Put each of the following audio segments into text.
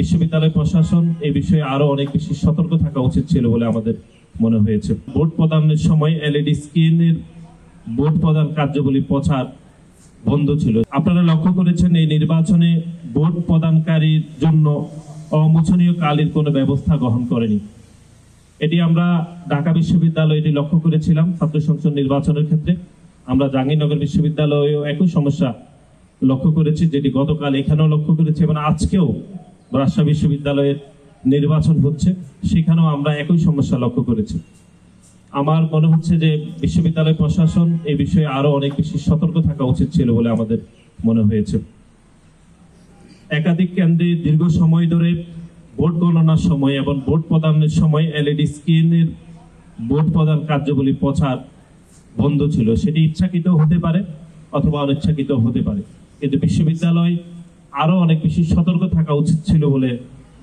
বিশ্ববিদ্যালয় প্রশাসন এই বিষয়ে আরো অনেক বেশি সতর্ক থাকা উচিত ছিল বলে আমাদের মনে হয়েছে। ভোট প্রদানের সময় এলইডি স্ক্রিনের ভোট প্রদান কার্যাবলী প্রচার বন্ধ ছিল। আপনারা লক্ষ্য করেছেন এই নির্বাচনে ভোট প্রদানকারীর জন্য অমোচনীয় কালির কোনো ব্যবস্থা গ্রহণ করেনি। এটি আমরা ঢাকা বিশ্ববিদ্যালয়ে এটি লক্ষ্য করেছিলাম ছাত্র সংসদ নির্বাচনের ক্ষেত্রে। আমরা জাহাঙ্গীরনগর বিশ্ববিদ্যালয়েও একই সমস্যা লক্ষ্য করেছি, যেটি গতকাল এখানেও লক্ষ্য করেছি এবং আজকেও রাজশাহী বিশ্ববিদ্যালয়ের নির্বাচন হচ্ছে, সেখানেও আমরা একই সমস্যা লক্ষ্য করেছি। আমার মনে হচ্ছে যে বিশ্ববিদ্যালয় প্রশাসন এই বিষয়ে আরো অনেক বেশি সতর্ক থাকা উচিত ছিল বলে আমাদের মনে হয়েছে। একাধিক কেন্দ্রে দীর্ঘ সময় ধরে ভোট গণনার সময় এবং ভোট প্রদানের সময় এলইডি স্ক্রিনের ভোট প্রদান কার্যাবলী প্রচার বন্ধ ছিল। সেটি ইচ্ছাকৃত হতে পারে অথবা অনিচ্ছাকৃত হতে পারে, কিন্তু বিশ্ববিদ্যালয় আরো অনেক বেশি সতর্ক থাকা উচিত ছিল বলে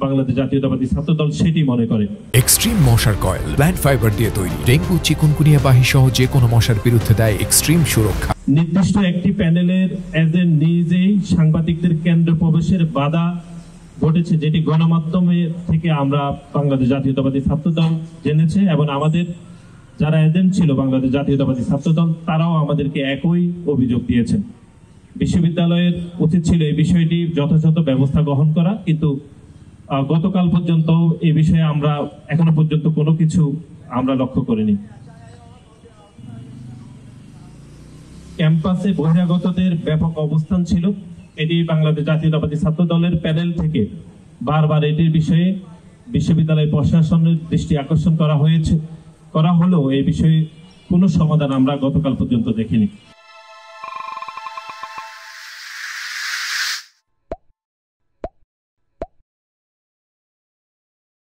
বাংলাদেশ জাতীয়তাবাদী ছাত্রদল সেটি মনে করে। এক্সট্রিম মশার কয়েল প্ল্যান্ট ফাইবার দিয়ে তৈরি, ডেঙ্গু চিকুনগুনিয়া বাহি সহ যে কোনো মশার বিরুদ্ধে দেয় এক্সট্রিম সুরক্ষা। নির্দিষ্ট একটি প্যানেলের এজেন্ট নিজেই সাংবাদিকদের কেন্দ্র প্রবেশের বাধা ঘটেছে, যেটি গণমাধ্যমে থেকে আমরা বাংলাদেশ জাতীয়তাবাদী ছাত্রদল জেনেছে এবং আমাদের যারা এজেন্ট ছিল বাংলাদেশ জাতীয়তাবাদী ছাত্রদল তারাও আমাদেরকে একই অভিযোগ দিয়েছেন। বিশ্ববিদ্যালয়ের উচিত ছিল এই বিষয়টি যথাযথ ব্যবস্থা গ্রহণ করা, কিন্তু গতকাল পর্যন্ত এই বিষয়ে আমরা এখনো পর্যন্ত কোনো কিছু আমরা লক্ষ্য করিনি। ক্যাম্পাসে বহিরাগতদের ব্যাপক অবস্থান ছিল। এটি বাংলাদেশ জাতীয়তাবাদী ছাত্র দলের প্যানেল থেকে বারবার এটির বিষয়ে বিশ্ববিদ্যালয় প্রশাসনের দৃষ্টি আকর্ষণ করা হলেও এই বিষয়ে কোনো সমাধান আমরা গতকাল পর্যন্ত দেখিনি।